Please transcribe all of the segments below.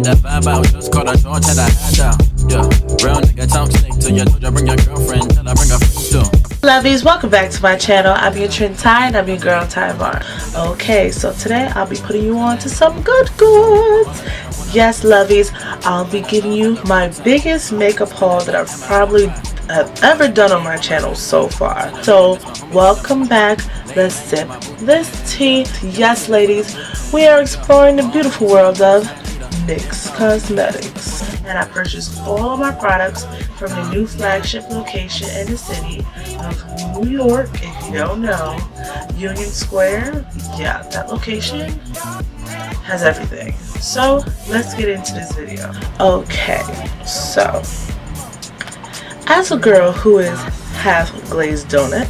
had that vibe out, just caught a short, had I had down. Yeah, real nigga talk slick till you told you bring your girlfriend, till I bring her friends too. Lovies, welcome back to my channel. I'm your trend Ty and I'm your girl Ty Bar. Okay, so today I'll be putting you on to some good goods. Yes, lovies, I'll be giving you my biggest makeup haul that I've probably have ever done on my channel so far. So welcome back. Let's sip this tea. Yes, ladies, we are exploring the beautiful world of NYX Cosmetics, and I purchased all of my products from the new flagship location in the city of New York. If you don't know, Union Square, yeah, that location has everything. So let's get into this video. Okay, so as a girl who is half glazed donut,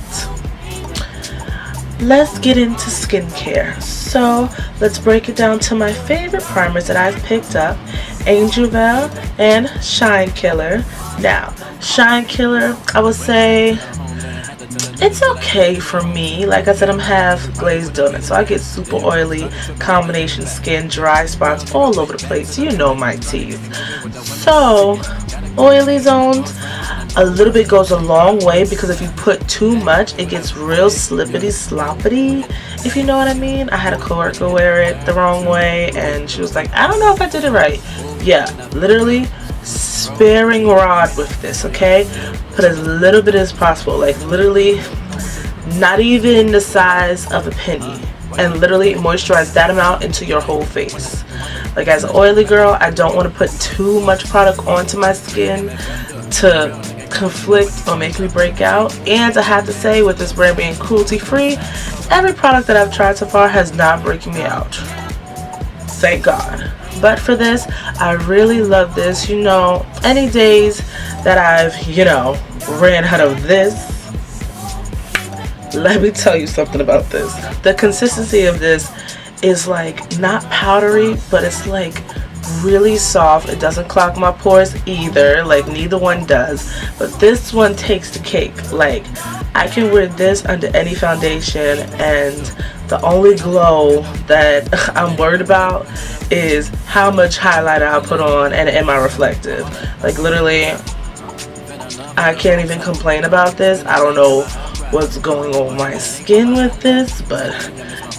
let's get into skincare. So let's break it down to my favorite primers that I've picked up, Angel Veil and Shine Killer. Now, Shine Killer, I would say it's okay for me. Like I said, I'm half glazed donut, so I get super oily combination skin, dry spots all over the place. You know my teeth. So oily zones, a little bit goes a long way, because if you put too much, it gets real slippity sloppity, if you know what I mean. I had a coworker wear it the wrong way and she was like, I don't know if I did it right. Yeah, literally sparing rod with this, okay? Put as little bit as possible, like literally not even the size of a penny, and literally moisturize that amount into your whole face. Like, as an oily girl, I don't want to put too much product onto my skin to conflict or make me break out. And I have to say, with this brand being cruelty free, every product that I've tried so far has not breaking me out, thank God. But for this, I really love this. You know, any days that I've, you know, ran out of this, let me tell you something about this. The consistency of this is like not powdery, but it's like really soft. It doesn't clog my pores either, like neither one does, but this one takes the cake. Like, I can wear this under any foundation, and the only glow that I'm worried about is how much highlighter I put on and am I reflective. Like, literally, I can't even complain about this. I don't know what's going on with my skin with this, but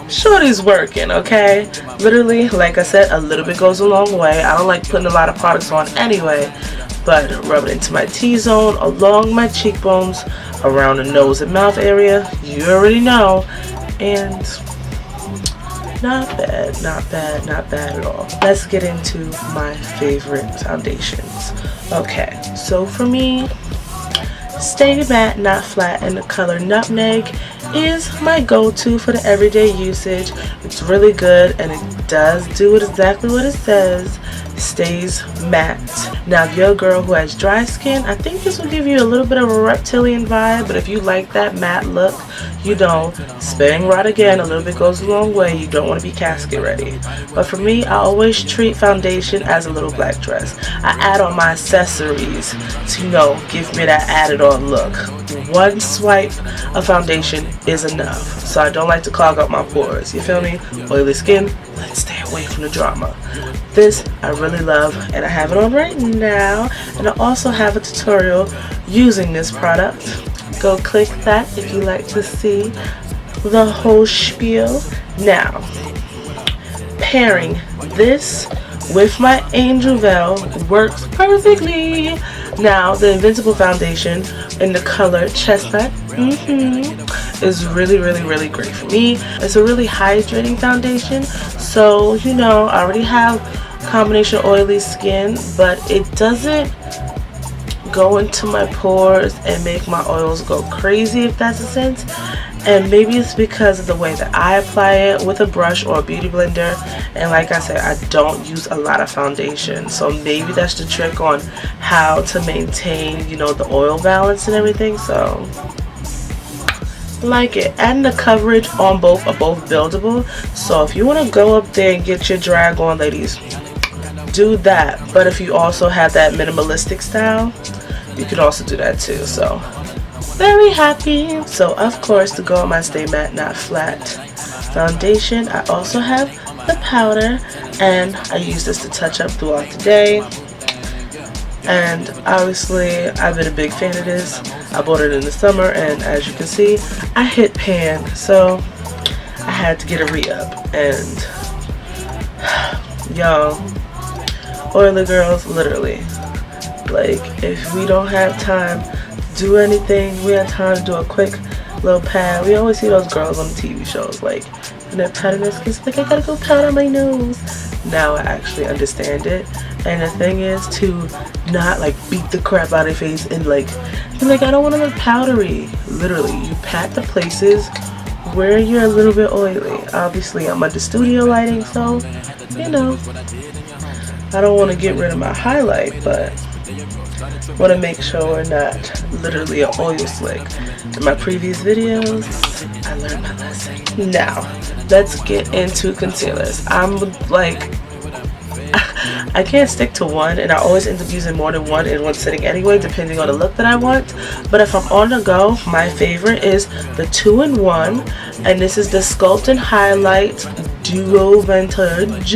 shorty's working, okay? Literally, like I said, a little bit goes a long way. I don't like putting a lot of products on anyway, but rub it into my T-zone, along my cheekbones, around the nose and mouth area, you already know, and not bad, not bad, not bad at all. Let's get into my favorite foundations. Okay, so for me, Stay Matte Not Flat in the color Nutmeg is my go-to for the everyday usage. It's really good, and it does do it exactly what it says. Stays matte. Now, if you're a girl who has dry skin, I think this will give you a little bit of a reptilian vibe, but if you like that matte look, you don't. Sparing rod again, a little bit goes a long way. You don't want to be casket ready. But for me, I always treat foundation as a little black dress. I add on my accessories to, you know, give me that added on look. One swipe of foundation is enough, so I don't like to clog up my pores. You feel me? Oily skin, let's stay away from the drama. This I really love, and I have it on right now, and I also have a tutorial using this product. Go click that if you like to see the whole spiel. Now, pairing this with my Angel Veil works perfectly. Now, the Invincible foundation in the color Chestnut is really, really, really great for me. It's a really hydrating foundation, so, you know, I already have combination oily skin, but it doesn't go into my pores and make my oils go crazy, if that's a sense. And maybe it's because of the way that I apply it with a brush or a beauty blender, and like I said, I don't use a lot of foundation, so maybe that's the trick on how to maintain, you know, the oil balance and everything. So like it, and the coverage on both are both buildable, so if you want to go up there and get your drag on, ladies, do that. But if you also have that minimalistic style, you can also do that too. So very happy. So of course, to go on my Stay Matte Not Flat foundation, I also have the powder, and I use this to touch up throughout the day. And obviously I've been a big fan of this. I bought it in the summer, and as you can see, I hit pan, so I had to get a re-up. And y'all, oily girls, literally, like, if we don't have time to do anything, we have time to do a quick little pad. We always see those girls on the TV shows, like, and they're patting their skin, like, I gotta go powder my nose. Now I actually understand it. And the thing is to not like beat the crap out of your face and like be like, I don't want to look powdery. Literally, you pat the places where you're a little bit oily. Obviously I'm under studio lighting, so you know, I don't want to get rid of my highlight, but want to make sure we're not literally an oil slick. In my previous videos, I learned my lesson. Now, let's get into concealers. I'm like, I can't stick to one, and I always end up using more than one in one sitting anyway, depending on the look that I want. But if I'm on the go, my favorite is the 2-in-1, and this is the Sculpt and Highlight Duo Vintage,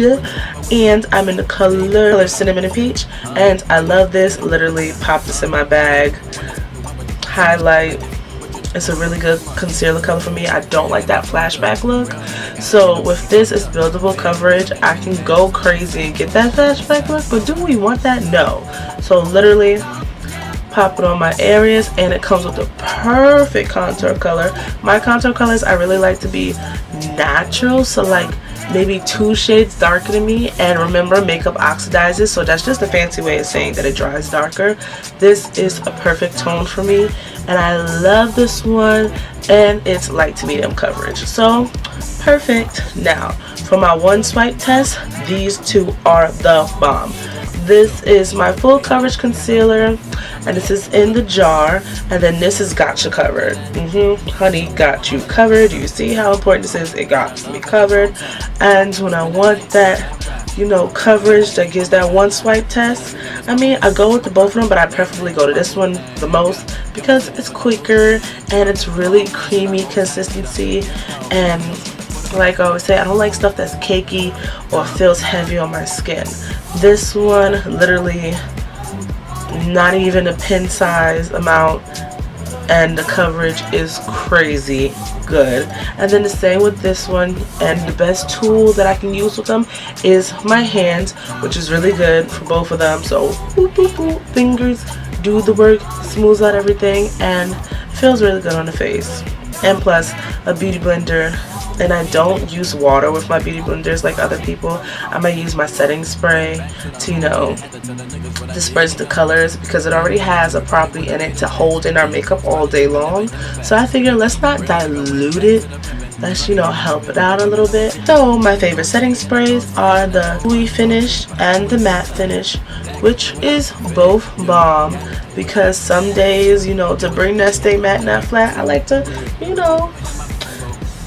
and I'm in the color Cinnamon and Peach, and I love this. Literally pop this in my bag, highlight. It's a really good concealer color for me. I don't like that flashback look. So with this, it's buildable coverage. I can go crazy and get that flashback look, but do we want that? No. So literally pop it on my areas, and it comes with the perfect contour color. My contour colors, I really like to be natural, so like maybe 2 shades darker than me. And remember, makeup oxidizes, so that's just a fancy way of saying that it dries darker. This is a perfect tone for me, and I love this one, and it's light to medium coverage, so perfect. Now for my one swipe test, these two are the bomb. This is my full coverage concealer, and this is in the jar, and then this has got you covered. Honey, got you covered. You see how important this is? It got me covered. And when I want that, you know, coverage that gives that one swipe test, I mean, I go with the both of them, but I preferably go to this one the most because it's quicker and it's really creamy consistency. And like I always say, I don't like stuff that's cakey or feels heavy on my skin. This one, literally not even a pin size amount, and the coverage is crazy good. And then the same with this one, and the best tool that I can use with them is my hands, which is really good for both of them. So boop, boop, boop, fingers do the work, smooths out everything, and feels really good on the face. And plus a beauty blender, and I don't use water with my beauty blenders like other people. I'm gonna use my setting spray to, you know, disperse the colors, because it already has a property in it to hold in our makeup all day long. So I figure let's not dilute it, let's, you know, help it out a little bit. So my favorite setting sprays are the dewy finish and the matte finish, which is both bomb, because some days, you know, to bring that stay matte not flat, I like to, you know,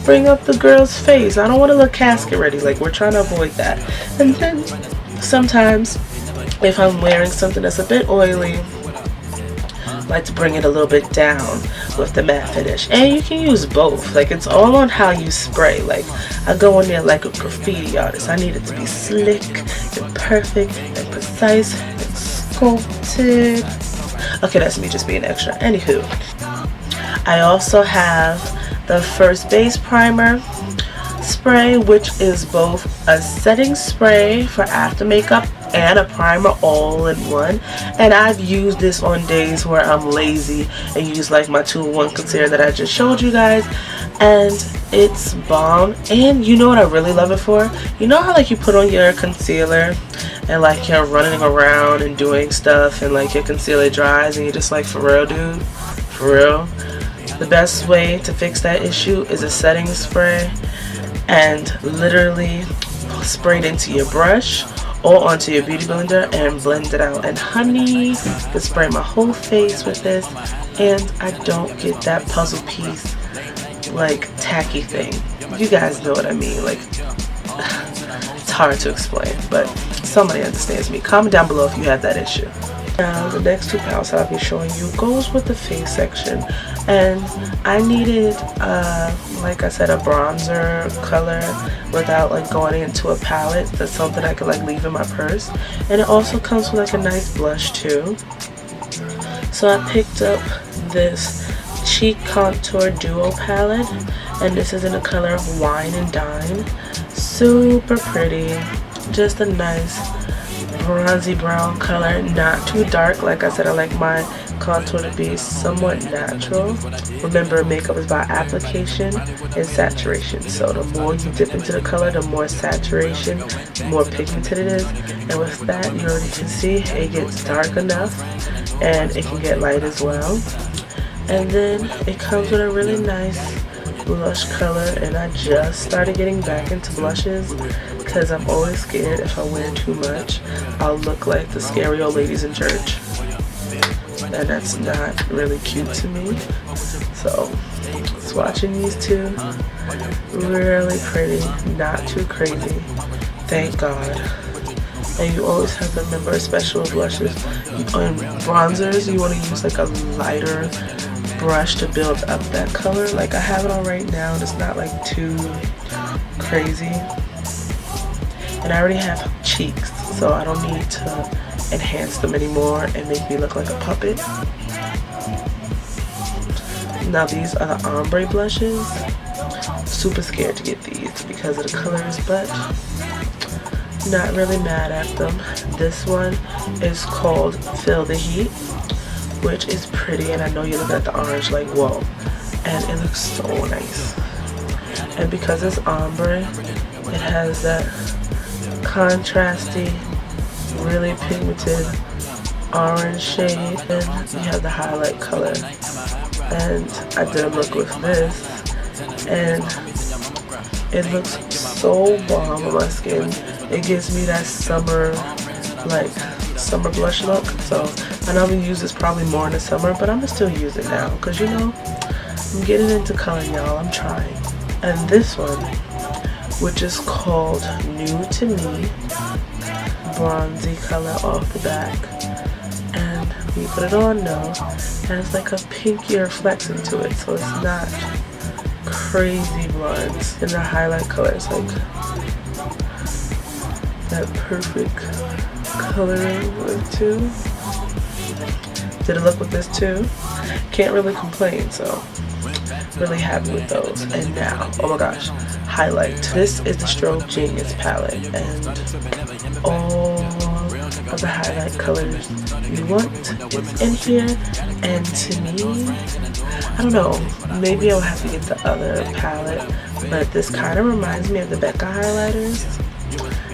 bring up the girl's face. I don't want to look casket ready, like we're trying to avoid that. And then sometimes if I'm wearing something that's a bit oily, I like to bring it a little bit down with the matte finish. And you can use both, like it's all on how you spray. Like I go in there like a graffiti artist. I need it to be slick and perfect and precise and sculpted. Okay, that's me just being extra. Anywho, I also have the First Base Primer spray, which is both a setting spray for after makeup and a primer all in one. And I've used this on days where I'm lazy and use like my 2-in-1 concealer that I just showed you guys, and it's bomb. And you know what I really love it for? You know how like you put on your concealer and like you're running around and doing stuff, and like your concealer dries and you're just like, for real dude, for real? The best way to fix that issue is a setting spray, and literally spray it into your brush or onto your beauty blender and blend it out. And honey, I can spray my whole face with this, and I don't get that puzzle piece like tacky thing. You guys know what I mean. Like, it's hard to explain, but somebody understands me. Comment down below if you have that issue. Now the next 2 palettes I'll be showing you goes with the face section, and I needed like I said, a bronzer color without like going into a palette. That's something I could like leave in my purse. And it also comes with like a nice blush too. So I picked up this Cheek Contour Duo palette, and this is in the color of Wine and Dine. Super pretty, just a nice bronzy brown color, not too dark. Like I said, I like my contour to be somewhat natural. Remember, makeup is by application and saturation, so the more you dip into the color, the more saturation, the more pigmented it is. And with that, you already can see it gets dark enough and it can get light as well. And then it comes with a really nice blush color, and I just started getting back into blushes because I'm always scared if I wear too much I'll look like the scary old ladies in church, and that's not really cute to me. So swatching these two, really pretty, not too crazy, thank God. And you always have to remember, especially with blushes and bronzers, you want to use like a lighter brush to build up that color. Like I have it on right now and it's not like too crazy, and I already have cheeks, so I don't need to enhance them anymore and make me look like a puppet. Now these are the ombre blushes. Super scared to get these because of the colors, but not really mad at them. This one is called Feel the Heat, which is pretty, and I know you're looking at the orange like whoa, and it looks so nice. And because it's ombre, it has that contrasty, really pigmented orange shade, and you have the highlight color. And I did a look with this, and it looks so bomb on my skin. It gives me that summer, like summer blush look. So I know I'm gonna use this probably more in the summer, but I'm gonna still use it now because, you know, I'm getting into color, y'all. I'm trying. And this one, which is called New to Me, bronzy color off the back, and when you put it on now, it has like a pinkier flex into it, so it's not crazy blonde. And the highlight color is like that perfect coloring with too. Did a look with this too. Can't really complain, so really happy with those. And now, oh my gosh, highlight. This is the Strobe Genius palette, and all of the highlight colors you want is in here. And to me, I don't know, maybe I'll have to get the other palette, but this kind of reminds me of the Becca highlighters.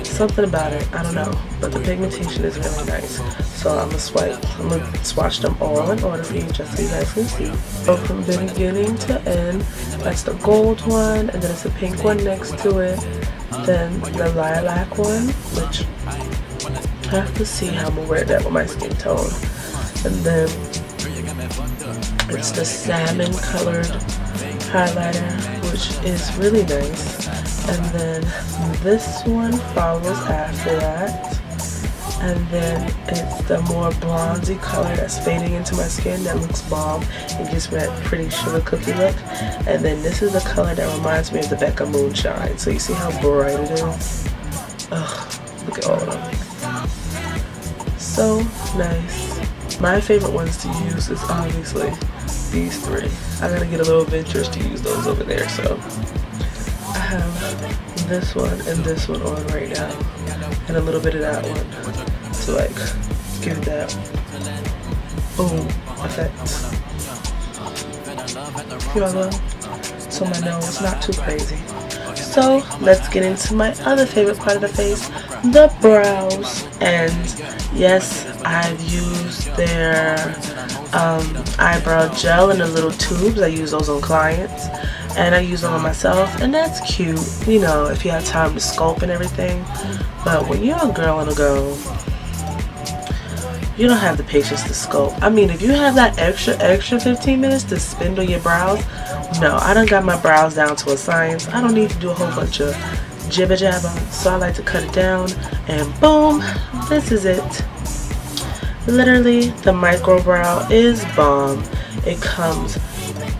Something about it, I don't know, but the pigmentation is really nice. So I'm gonna swatch them all in order for you, just so you guys can see. So from the beginning to end, that's the gold one, and then it's a pink one next to it, then the lilac one, which I have to see how I'm gonna wear that with my skin tone, and then it's the salmon colored highlighter, which is really nice. And then this one follows after that, and then it's the more bronzy color that's fading into my skin that looks bomb and gives me that pretty sugar cookie look. And then this is the color that reminds me of the Becca Moonshine. So you see how bright it is? Ugh, look at all of them. So nice. My favorite ones to use is obviously these three. I gotta get a little adventurous to use those over there, so I have this one and this one on right now, and a little bit of that one to like give that boom effect. Feel that? So my nose not too crazy. So let's get into my other favorite part of the face, the brows. And yes, I've used their eyebrow gel in the little tubes. I use those on clients, and I use them on myself, and that's cute, you know, if you have time to sculpt and everything. But when you're a girl on the go, you don't have the patience to sculpt. I mean, if you have that extra 15 minutes to spend on your brows, no, I done got my brows down to a science. I don't need to do a whole bunch of jibber jabber, so I like to cut it down, and boom, this is it. Literally, the micro brow is bomb. It comes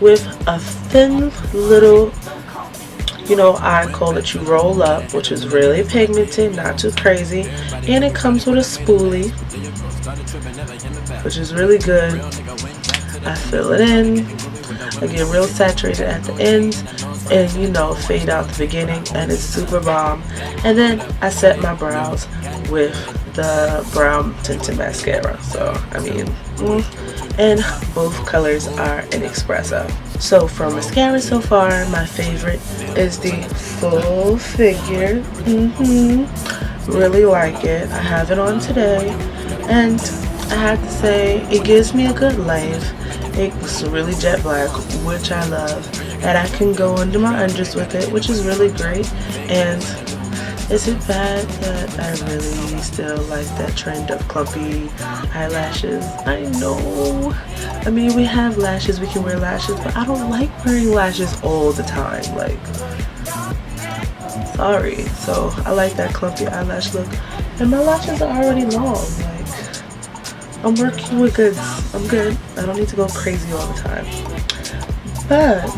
with a thin little, you know, eye kohl that you roll up, which is really pigmented, not too crazy, and it comes with a spoolie, which is really good. I fill it in, I get real saturated at the ends, and you know, fade out the beginning, and it's super bomb. And then I set my brows with the brown tinted mascara. So I mean, and both colors are in espresso. So for mascara so far, my favorite is the Full Figure. Really like it. I have it on today, and I have to say it gives me a good length. It's really jet black, which I love, and I can go under my undress with it, which is really great. And is it bad that I really still like that trend of clumpy eyelashes? I know. I mean, we have lashes, we can wear lashes, but I don't like wearing lashes all the time. Like, sorry. So I like that clumpy eyelash look, and my lashes are already long. Like, I'm working with goods. I'm good. I don't need to go crazy all the time. But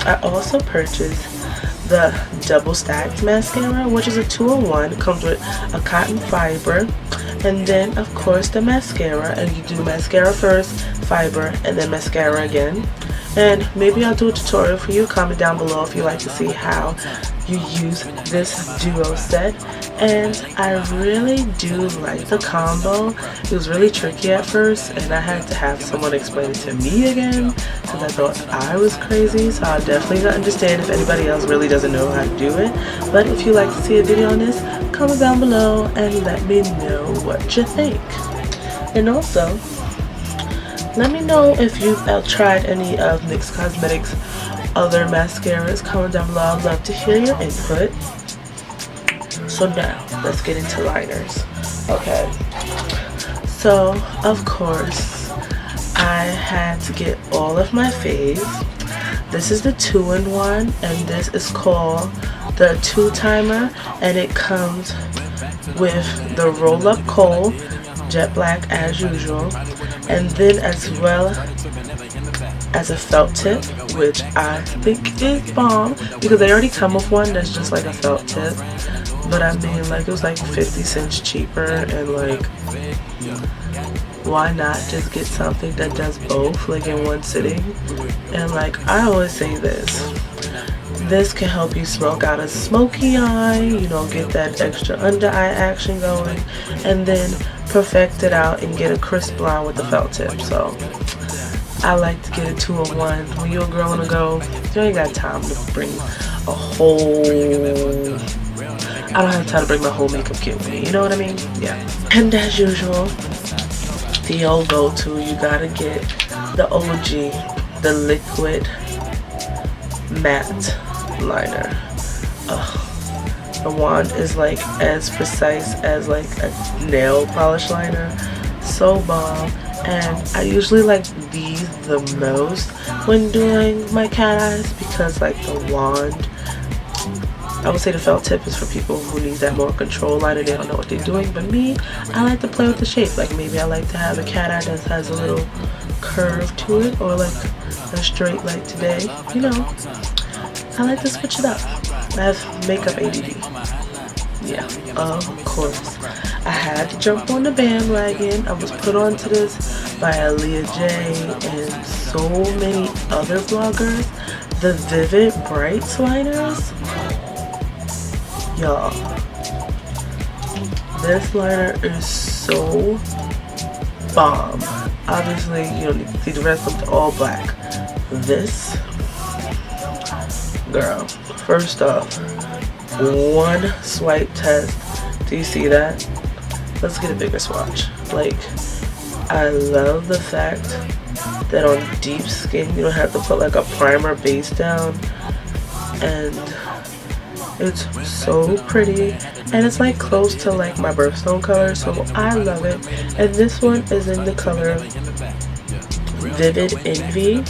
I also purchased the double stacked mascara, which is a 2-in-1. It comes with a cotton fiber, and then of course the mascara, and you do mascara first, fiber, and then mascara again. And maybe I'll do a tutorial for you. Comment down below if you like to see how you use this duo set. And I really do like the combo. It was really tricky at first, and I had to have someone explain it to me again because I thought I was crazy. So I'll definitely understand if anybody else really doesn't know how to do it. But if you'd like to see a video on this, comment down below and let me know what you think. And also, let me know if you've tried any of NYX Cosmetics' other mascaras. Comment down below. I'd love to hear your input. So now, let's get into liners. Okay. So, of course, I had to get all of my faves. This is the 2-in-1, and this is called the 2-timer, and it comes with the roll-up kohl, jet black as usual, and then as well as a felt tip, which I think is bomb because they already come with one that's just like a felt tip. But I mean, like, it was like 50 cents cheaper, and like, why not just get something that does both, like in one sitting? And like, I always say this can help you smoke out a smoky eye, you know, get that extra under eye action going, and then perfect it out and get a crisp line with the felt tip. So I like to get a 2-in-1. When you're a girl on the go, you ain't got time to bring a whole, I don't have time to bring my whole makeup kit with me, you know what I mean? Yeah. And as usual, the old go-to, you gotta get the OG, the liquid matte liner. The wand is like as precise as like a nail polish liner. So bomb. And I usually like these the most when doing my cat eyes because like the wand, I would say the felt tip is for people who need that more control liner. They don't know what they're doing. But me, I like to play with the shape. Like maybe I like to have a cat eye that has a little curve to it, or like a straight like today. You know, I like to switch it up. I have makeup ADD. Yeah, of course. I had to jump on the bandwagon. I was put onto this by Aaliyah J and so many other vloggers. The Vivid Brights liners. Y'all, this liner is so bomb. Obviously, you don't need to see the rest of it, all black. This, girl, first off, one swipe test. Do you see that? Let's get a bigger swatch. Like, I love the fact that on deep skin, you don't have to put like a primer base down, and it's so pretty, and it's like close to like my birthstone color, so I love it. And this one is in the color Vivid Envy.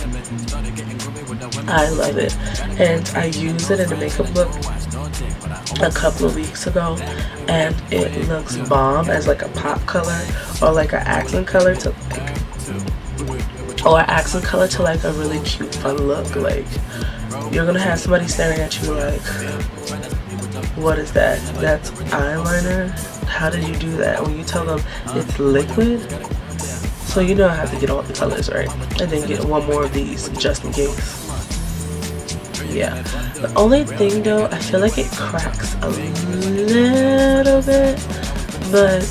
I love it, and I used it in a makeup look a couple of weeks ago, and it looks bomb as like a pop color or like an accent color to like, or accent color to like a really cute fun look. Like, you're gonna have somebody staring at you like, what is that? That's eyeliner? How did you do that? When you tell them it's liquid, so you know I have to get all the colors, right? And then get one more of these just in case. Yeah. The only thing though, I feel like it cracks a little bit, but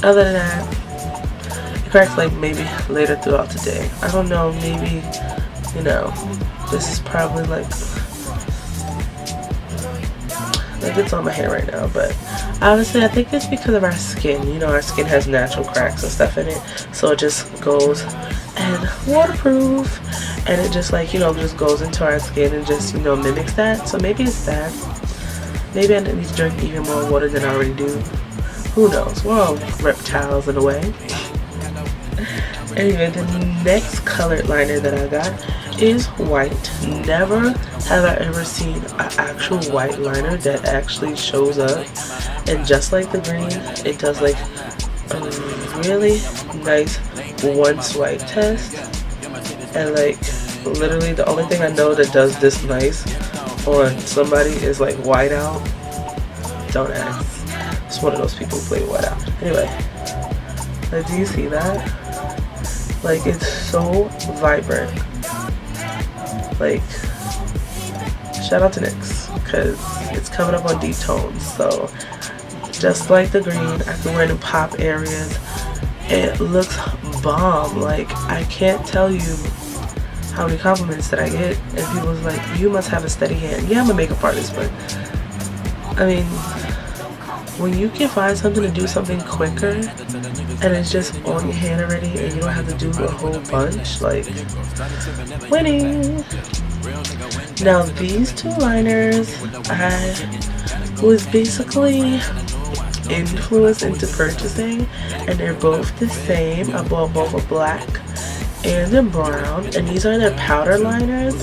other than that, it cracks like maybe later throughout the day. I don't know, maybe, you know, this is probably like it's on my hair right now, but honestly I think it's because of our skin. You know, our skin has natural cracks and stuff in it, so it just goes and waterproof, and it just like, you know, just goes into our skin and just, you know, mimics that. So maybe it's that. Maybe I need to drink even more water than I already do. Who knows? We're all reptiles in a way. Anyway, the next colored liner that I got is white. Never have I ever seen an actual white liner that actually shows up, and just like the green, it does like a really nice one swipe test. And like literally the only thing I know that does this nice on somebody is like whiteout. Don't ask. It's one of those people who play whiteout. Anyway, like, do you see that? Like, it's so vibrant. Like, shout out to NYX, because it's coming up on deep tones. So just like the green, I can wear it in pop areas. It looks bomb. Like, I can't tell you how many compliments that I get, and people's like, you must have a steady hand. Yeah, I'm a makeup artist, but I mean, when you can find something to do something quicker and it's just on your hand already and you don't have to do a whole bunch, like, winning. Now these two liners, I was basically influenced into purchasing, and they're both the same. I bought both a black and a brown, and these are their powder liners.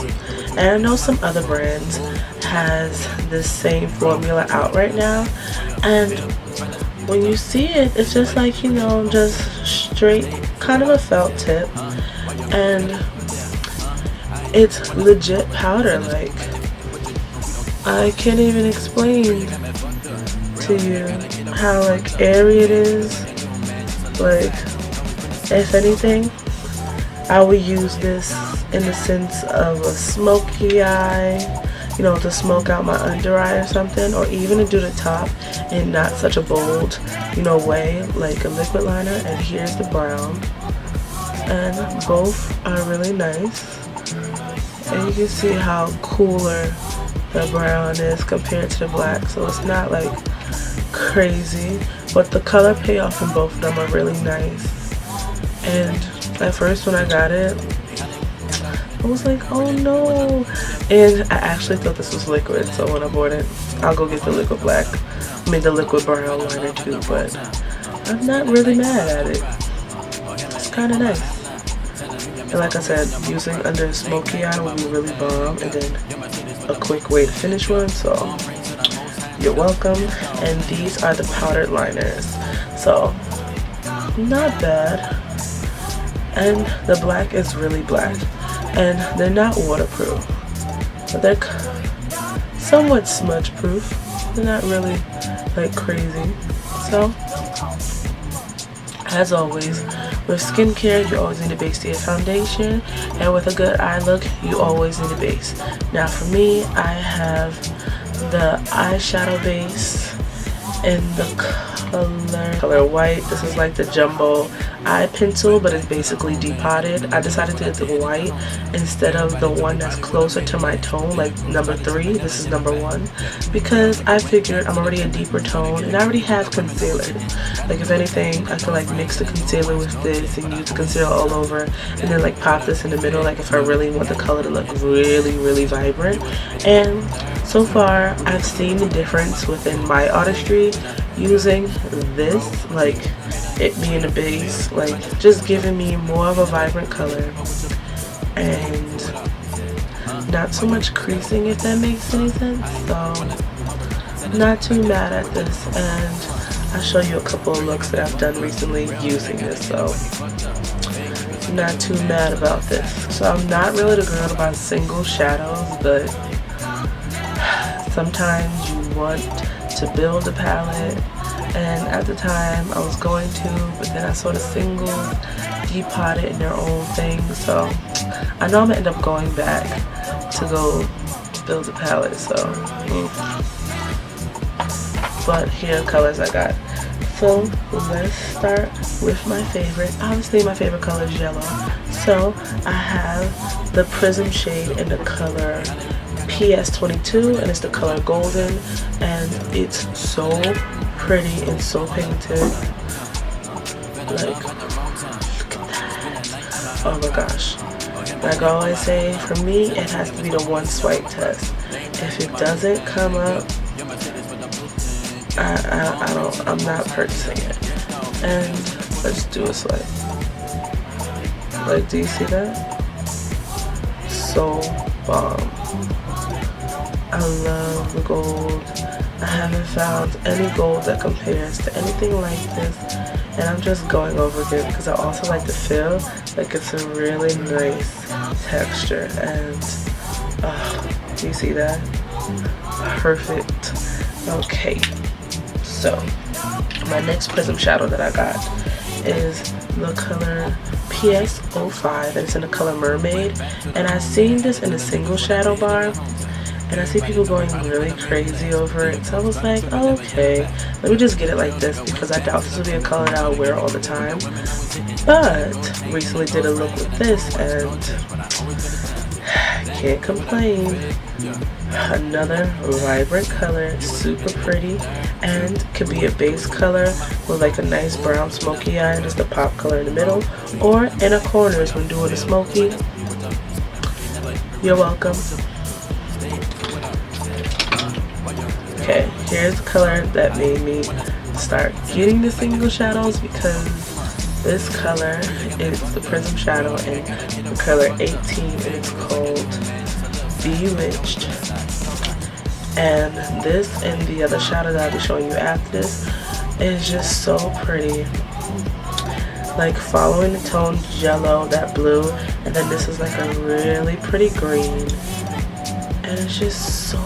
And I know some other brands has the same formula out right now, and when you see it, it's just like, you know, just straight kind of a felt tip, and it's legit powder. Like, I can't even explain to you how like airy it is. Like, if anything, I would use this in the sense of a smoky eye, you know, to smoke out my under eye or something, or even to do the top in not such a bold, you know, way, like a liquid liner. And here's the brown, and both are really nice, and you can see how cooler the brown is compared to the black. So it's not like crazy, but the color payoff in both of them are really nice. And at first when I got it, I was like, oh no. And I actually thought this was liquid, so when I bought it, I'll go get the liquid black, I mean the liquid brown liner too, but I'm not really mad at it. It's kind of nice. And like I said, using under a smoky eye will be really bomb, and then a quick way to finish one, so you're welcome. And these are the powdered liners, so not bad. And the black is really black, and they're not waterproof, but they're somewhat smudge proof. They're not really like crazy. So as always, with skincare, you always need a base to your foundation, and with a good eye look, you always need a base. Now for me, I have the eyeshadow base in the color white. This is like the jumbo eye pencil, but it's basically depotted. I decided to get the white instead of the one that's closer to my tone, like number 3. This is number 1, because I figured I'm already a deeper tone and I already have concealer. Like, if anything, I could like mix the concealer with this and use the concealer all over, and then like pop this in the middle, like if I really want the color to look really, really vibrant. And so far, I've seen the difference within my artistry using this, like it being a base, like just giving me more of a vibrant color and not so much creasing, if that makes any sense. So not too mad at this, and I'll show you a couple of looks that I've done recently using this, so not too mad about this. So I'm not really the girl about single shadows, but sometimes you want to build a palette, and at the time I was going to, but then I saw the singles depotted in their own thing, so I know I'm gonna end up going back to go build a palette. So but here are colors I got. So let's start with my favorite. Obviously my favorite color is yellow, so I have the Prism shade in the color PS22, and it's the color Golden, and it's so pretty and so pigmented. Like, look at that. Oh my gosh. Like I always say, for me it has to be the one swipe test. If it doesn't come up, I'm not purchasing it. And let's do a swipe. Like, do you see that? So bomb. I love the gold. I haven't found any gold that compares to anything like this, and I'm just going over it because I also like to feel like it's a really nice texture. And do you see that? Perfect. Okay, so my next Prism shadow that I got is the color PS05, and it's in the color Mermaid, and I've seen this in a single shadow bar, and I see people going really crazy over it, so I was like, oh, okay, let me just get it like this, because I doubt this will be a color that I'll wear all the time. But recently did a look with this, and can't complain. Another vibrant color, super pretty, and could be a base color with like a nice brown smoky eye, just the pop color in the middle, or in the corners when doing a smoky. You're welcome. Okay, here's the color that made me start getting the single shadows, because this color is the Prism shadow in the color 18, and it's called Bewitched. And this and the other shadow that I'll be showing you after this is just so pretty. Like following the tones yellow, that blue, and then this is like a really pretty green. And it's just so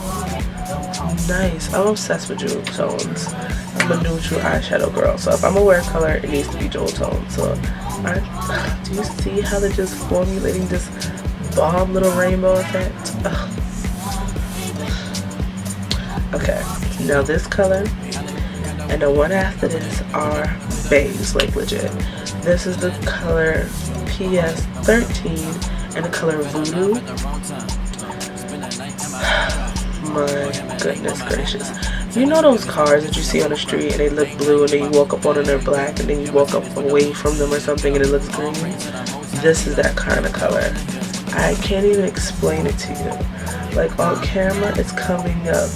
nice. I'm obsessed with jewel tones. I'm a neutral eyeshadow girl, so if I'm a wear color, it needs to be jewel tone. So do you see how they're just formulating this bomb little rainbow effect? Ugh. Okay, now this color and the one after this are beige, like legit. This is the color PS13 and the color Voodoo. My goodness gracious. You know those cars that you see on the street and they look blue, and then you walk up on them, they're black, and then you walk up away from them or something and it looks green? This is that kind of color. I can't even explain it to you. Like on camera it's coming up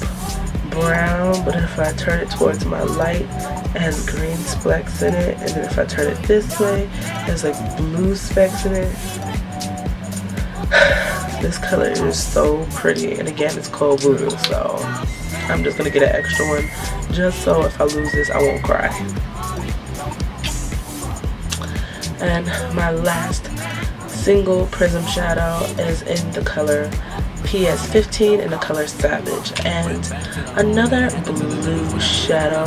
brown, but if I turn it towards my light, it has green specks in it, and then if I turn it this way, it has like blue specks in it. This color is so pretty, and again it's called Voodoo, so I'm just gonna get an extra one just so if I lose this I won't cry. And my last single Prism shadow is in the color PS15 in the color Savage, and another blue shadow.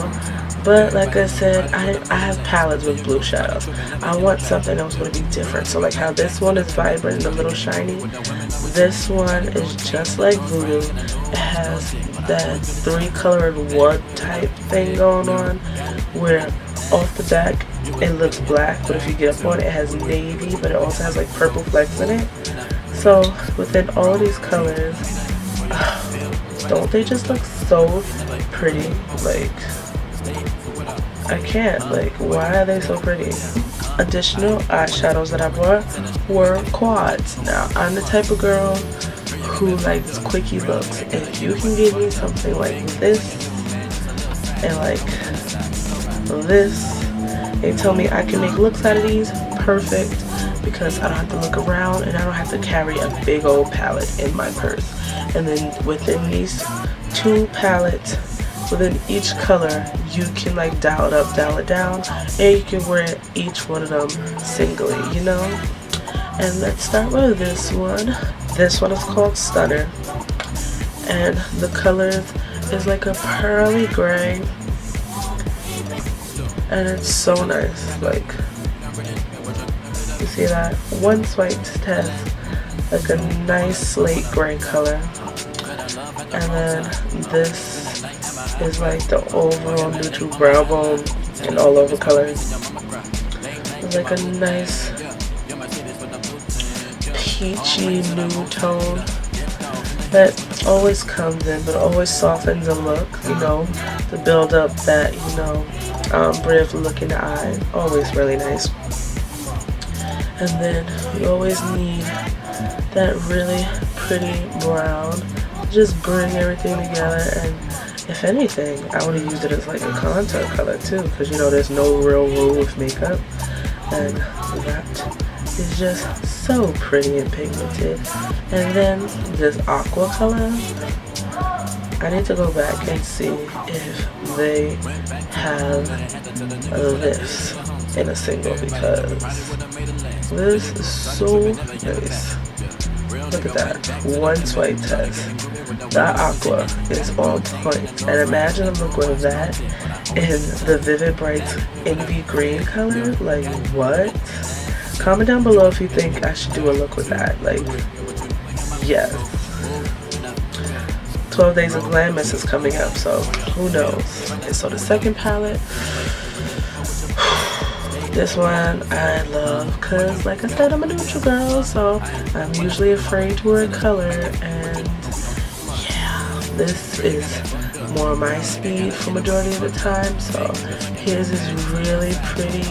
But like I said, I have palettes with blue shadows. I want something that was going to be different. So like how this one is vibrant and a little shiny, this one is just like Voodoo. It has that 3-colored wood type thing going on, where off the back it looks black, but if you get up on it, it has navy, but it also has like purple flecks in it. So within all these colors, don't they just look so pretty? Like, I can't, like, why are they so pretty? Additional eyeshadows that I bought were quads. Now, I'm the type of girl who likes quickie looks. If you can give me something like this and like this, they tell me I can make looks out of these, perfect, because I don't have to look around and I don't have to carry a big old palette in my purse. And then within these 2 palettes, within each color, you can like dial it up, dial it down, and you can wear each one of them singly, you know? And let's start with this one. This one is called Stunner, and the colors is like a pearly gray, and it's so nice. Like, you see that? One swipe test, like a nice slate gray color, and then this is like the overall neutral brown bone and all over colors. It's like a nice peachy nude tone that always comes in, but always softens the look, you know, to build up that, you know, brave look in the eye. Always really nice. And then you always need that really pretty brown to just bring everything together. And if anything, I would have used it as like a contour color too, because you know there's no real rule with makeup, and that is just so pretty and pigmented. And then this aqua color, I need to go back and see if they have this in a single, because this is so nice. Look at that, one swipe test. That aqua is on point. And imagine a look with that in the Vivid Brights Envy Green color. Like, what? Comment down below if you think I should do a look with that. Like, yes. 12 Days of Glamorous is coming up, so who knows. Okay, so the second palette, this one I love because, like I said, I'm a neutral girl, so I'm usually afraid to wear color, and yeah, this is more my speed for majority of the time. So here's this really pretty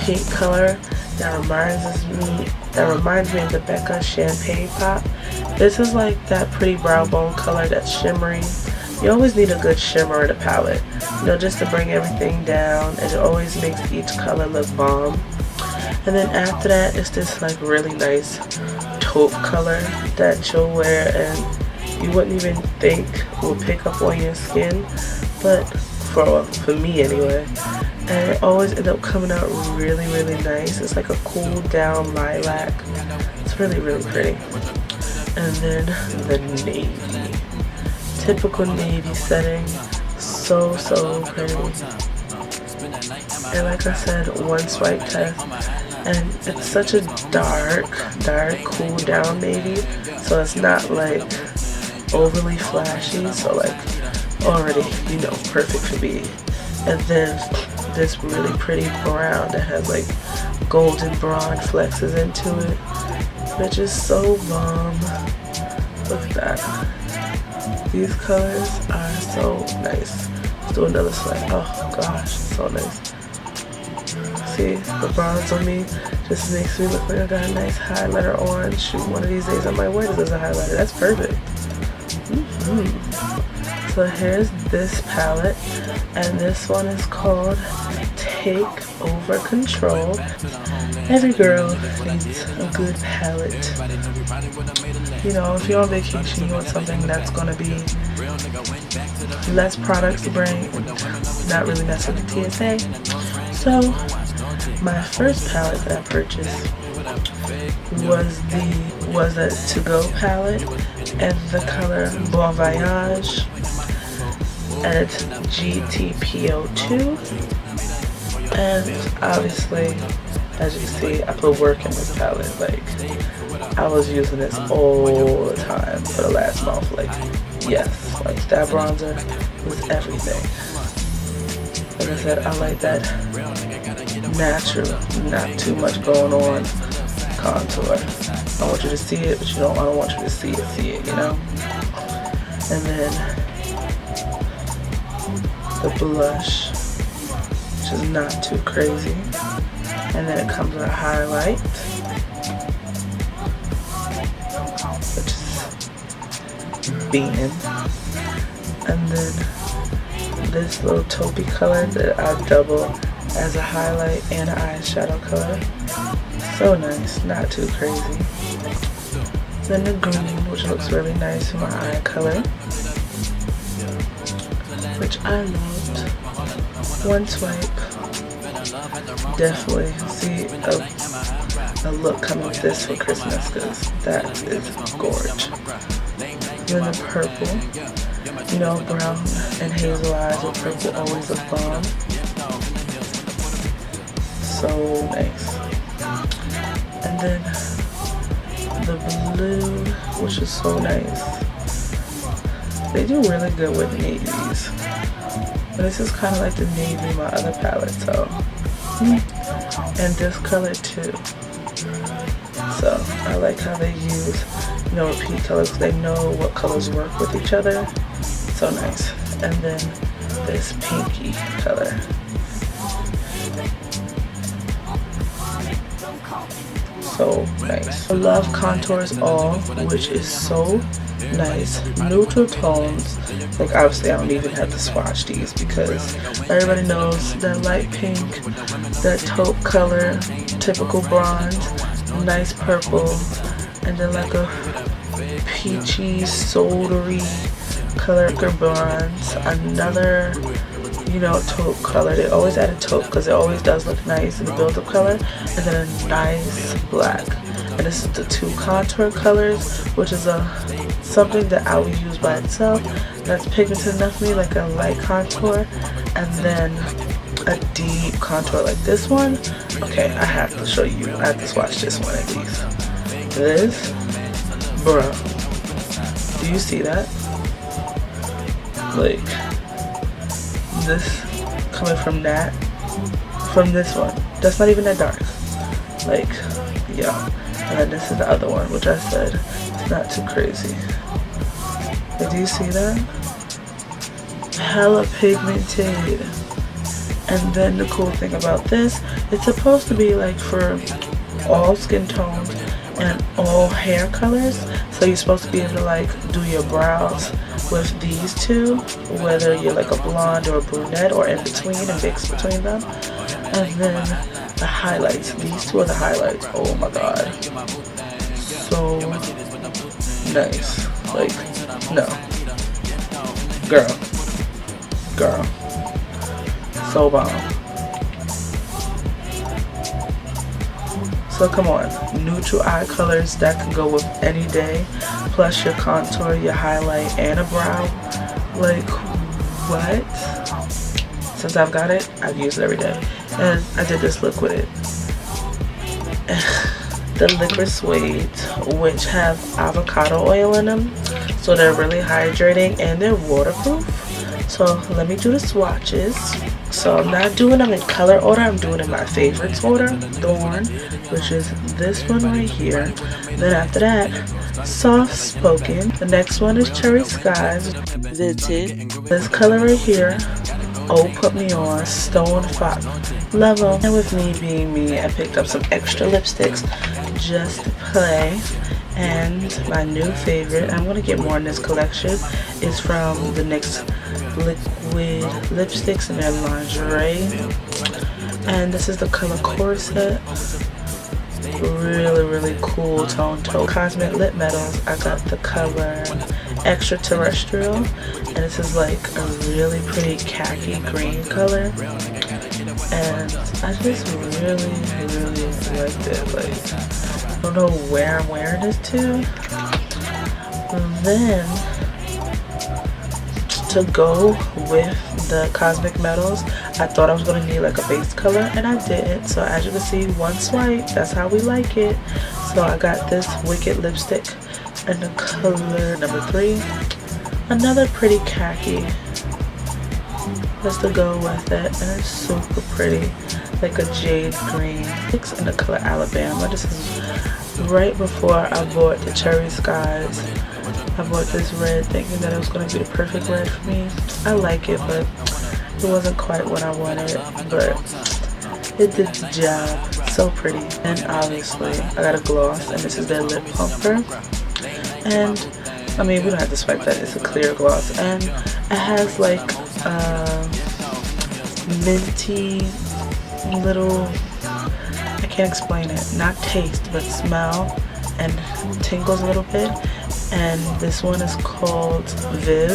pink color that reminds me of the Becca Champagne Pop. This is like that pretty brown bone color that's shimmery. You always need a good shimmer in a palette, you know, just to bring everything down, and it always makes each color look bomb. And then after that, it's this like really nice taupe color that you'll wear and you wouldn't even think will pick up on your skin, but for me anyway. And it always ends up coming out really, really nice. It's like a cool down lilac. It's really, really pretty. And then the navy. Typical navy setting. So pretty. And like I said, one swipe test. And it's such a dark, cool down navy. So it's not like overly flashy. So like already, you know, perfect for me. And then this really pretty brown that has like golden bronze flexes into it, which is so bomb. Look at that. These colors are so nice. Let's do another swipe. Oh gosh, so nice. See, the bronze on me just makes me look like I got a nice highlighter on. Shoot, one of these days I might wear this as a highlighter. That's perfect. So here's this palette, and this one is called Take Over Control. Every girl needs a good palette. You know, if you're on vacation, you want something that's going to be less products to bring, not really mess with the TSA. So my first palette that I purchased was a to-go palette, and the color Bon Voyage, and it's GTPO2. And obviously, as you can see, I put work in this palette. Like, I was using this all the time for the last month. Like, yes, like that bronzer was everything. Like I said, I like that natural, not too much going on contour. I want you to see it, but I don't want you to see it, you know? And then the blush, which is not too crazy. And then it comes with a highlight, which is beaming. And then this little taupey color that I double as a highlight and an eyeshadow color. So nice, not too crazy. Then the green, which looks really nice for my eye color, which I loved. One swipe, definitely see a look coming with this for Christmas, because that is gorgeous. then the purple. You know, brown and hazel eyes with purple always a bomb. So nice. And then the blue, which is so nice. They do really good with navies. But this is kind of like the navy in my other palette, so. And this color too. So I like how they use, you know, repeat colors. They know what colors work with each other. So nice. And then this pinky color. So nice. I love Contours All, which is so nice. Neutral tones. Like obviously I don't even have to swatch these because everybody knows that light pink, that taupe color, typical bronze, nice purple, and then like a peachy, soldery color bronze. Another, you know, taupe color. They always add a taupe because it always does look nice in the build-up color. And then a nice black. And this is the two contour colors, which is something that I would use by itself. That's pigmented enough for me, like a light contour. And then a deep contour like this one. Okay, I have to show you. I have to swatch this one at least. This, bruh. Do you see that? Like, this coming from that, from this one. That's not even that dark. Like, yeah. And then this is the other one, which I said it's not too crazy. Like, do you see that? Hella pigmented. And then the cool thing about this, it's supposed to be like for all skin tones and all hair colors. So you're supposed to be able to like do your brows with these two, whether you're like a blonde or a brunette or in between and mix between them. And then the highlights, these two are the highlights. Oh my god, so nice. Like, no, girl, so bomb. So come on, neutral eye colors that can go with any day, plus your contour, your highlight, and a brow. Like, what? Since I've got it, I've used it every day. And I did this look with it. The liquid suede, which have avocado oil in them, so they're really hydrating and they're waterproof. So let me do the swatches. So I'm not doing them in color order, I'm doing it in my favorites order. Thorn, which is this one right here. Then after that, Soft Spoken. The next one is Cherry Skies. Vintage. This color right here, Oh Put Me On, Stone Fox. Love them. And with me being me, I picked up some extra lipsticks just to play. And my new favorite, I'm going to get more in this collection, is from the NYX liquid lipsticks in their lingerie. And this is the color Corset. Really cool tone. Cosmic Lip Metals, I got the color Extraterrestrial. And this is like a really pretty khaki green color. And I just really liked it. Like, I don't know where I'm wearing this to. Then, to go with the Cosmic Metals, I thought I was going to need like a base color, and I didn't. So as you can see, one swipe, that's how we like it. So I got this Wicked lipstick in the color number 3. Another pretty khaki, just to go with it, and it's super pretty, like a jade green. It's in the color Alabama. This is right before I bought the Cherry Skies. I bought this red thinking that it was going to be the perfect red for me. I like it, but it wasn't quite what I wanted, but it did the job. So pretty. And obviously I got a gloss, and this is their lip pumper. And I mean, we don't have to swipe that, it's a clear gloss, and it has like minty little, I can't explain it, not taste but smell, and tingles a little bit. And this one is called Viv.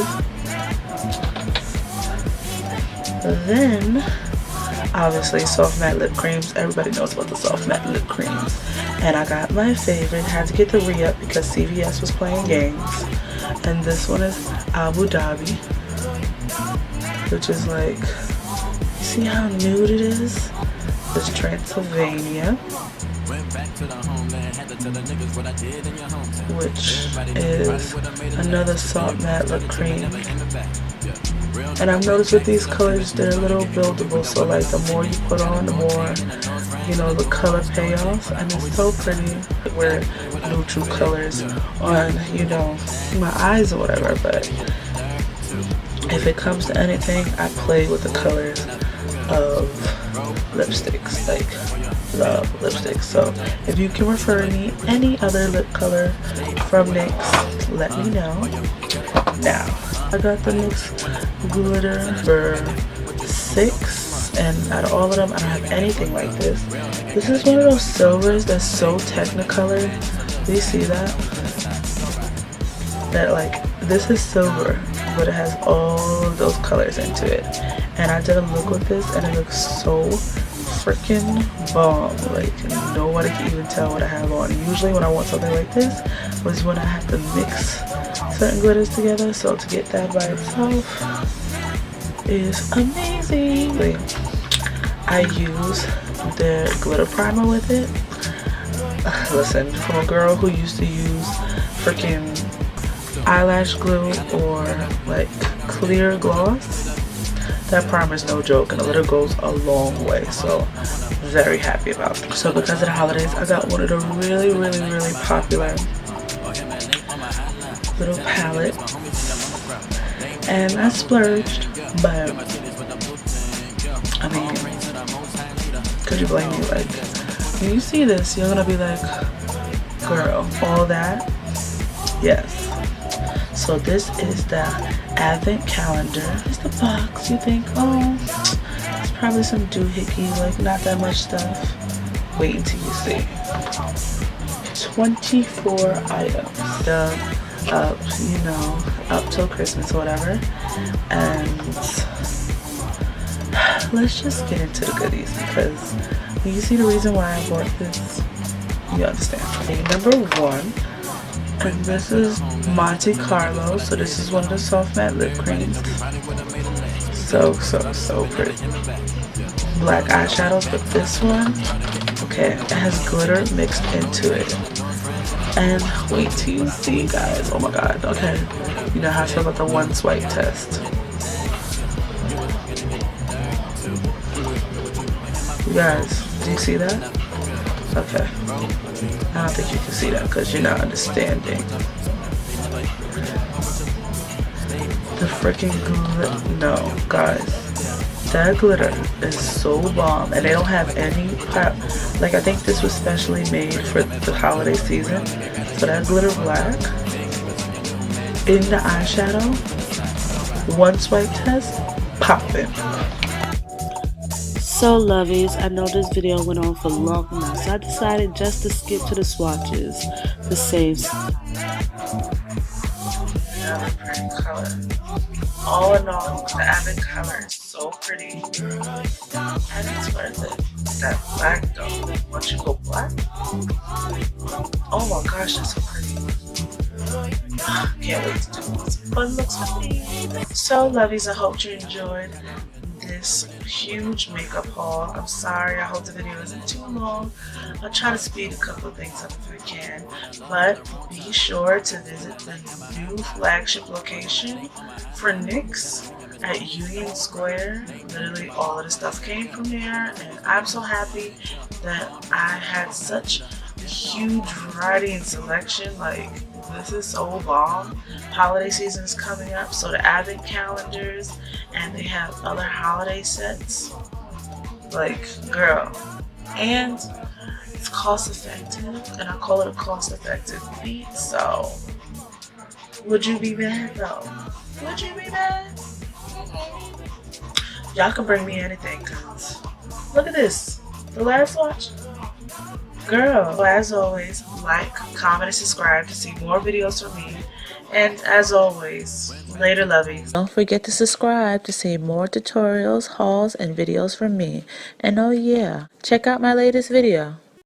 Then obviously soft matte lip creams. Everybody knows about the soft matte lip creams. And I got my favorite. Had to get the re-up because CVS was playing games. And this one is Abu Dhabi, which is like, you see how nude it is? It's Transylvania, which is another salt matte lip cream. And I've noticed with these colors, they're a little buildable, so like the more you put on, the more, you know, the color payoff. And it's so pretty. Wear neutral colors on, you know, my eyes or whatever, but if it comes to anything, I play with the colors of lipsticks, like love lipsticks. So if you can refer me any other lip color from NYX, let me know. Now, I got the NYX glitter for 6, and out of all of them, I don't have anything like this. This is one of those silvers that's so technicolor. Do you see that? That like, this is silver, but it has all of those colors into it. And I did a look with this, and it looks so freaking bomb. Like, nobody can even tell what I have on. Usually when I want something like this was when I have to mix certain glitters together, so to get that by itself is amazing. I use their glitter primer with it. Listen, from a girl who used to use freaking eyelash glue or like clear gloss, that primer is no joke, and the glitter goes a long way, so very happy about it. So because of the holidays, I got one of the really popular little palette, and I splurged, but I mean, could you blame me? Like, when you see this, you're gonna be like, girl, all that? Yes. So this is the advent calendar. It's the box. You think, oh, it's probably some doohickey, like not that much stuff. Wait until you see. 24 items. Up, you know, up till Christmas or whatever. And let's just get into the goodies, because when you see the reason why I bought this, you understand. Okay, number 1, and this is Monte Carlo. So this is one of the soft matte lip creams. So pretty. Black eyeshadows, but this one, okay, it has glitter mixed into it. And wait till you see, guys. Oh my god. Okay, you know how I feel about the one swipe test. You guys, do you see that? Okay, I don't think you can see that because you're not understanding. The freaking glitter. No, guys, that glitter is so bomb, and they don't have any like, I think this was specially made for the holiday season. So that glitter black in the eyeshadow, one swipe test, popping. So lovies, I know this video went on for long enough, so I decided just to skip to the swatches. The same. Another pretty color. All in all, the advent color is so pretty, and it's worth it. That black though, once you go black, oh my gosh, that's so pretty. Can't wait to do some fun looks with me. So lovies, I hope you enjoyed this huge makeup haul. I'm sorry, I hope the video isn't too long. I'll try to speed a couple of things up if I can, but be sure to visit the new flagship location for NYX at Union Square. Literally all of the stuff came from there, and I'm so happy that I had such huge variety and selection. Like, this is so bomb. Holiday season is coming up, so the advent calendars, and they have other holiday sets. Like, girl, and it's cost effective, and I call it a cost effective beat. So would you be mad though? Would you be mad? Y'all can bring me anything, cause look at this, the last watch. Girl, as always, like, comment, and subscribe to see more videos from me. And as always, later lovies. Don't forget to subscribe to see more tutorials, hauls, and videos from me. And oh yeah, check out my latest video.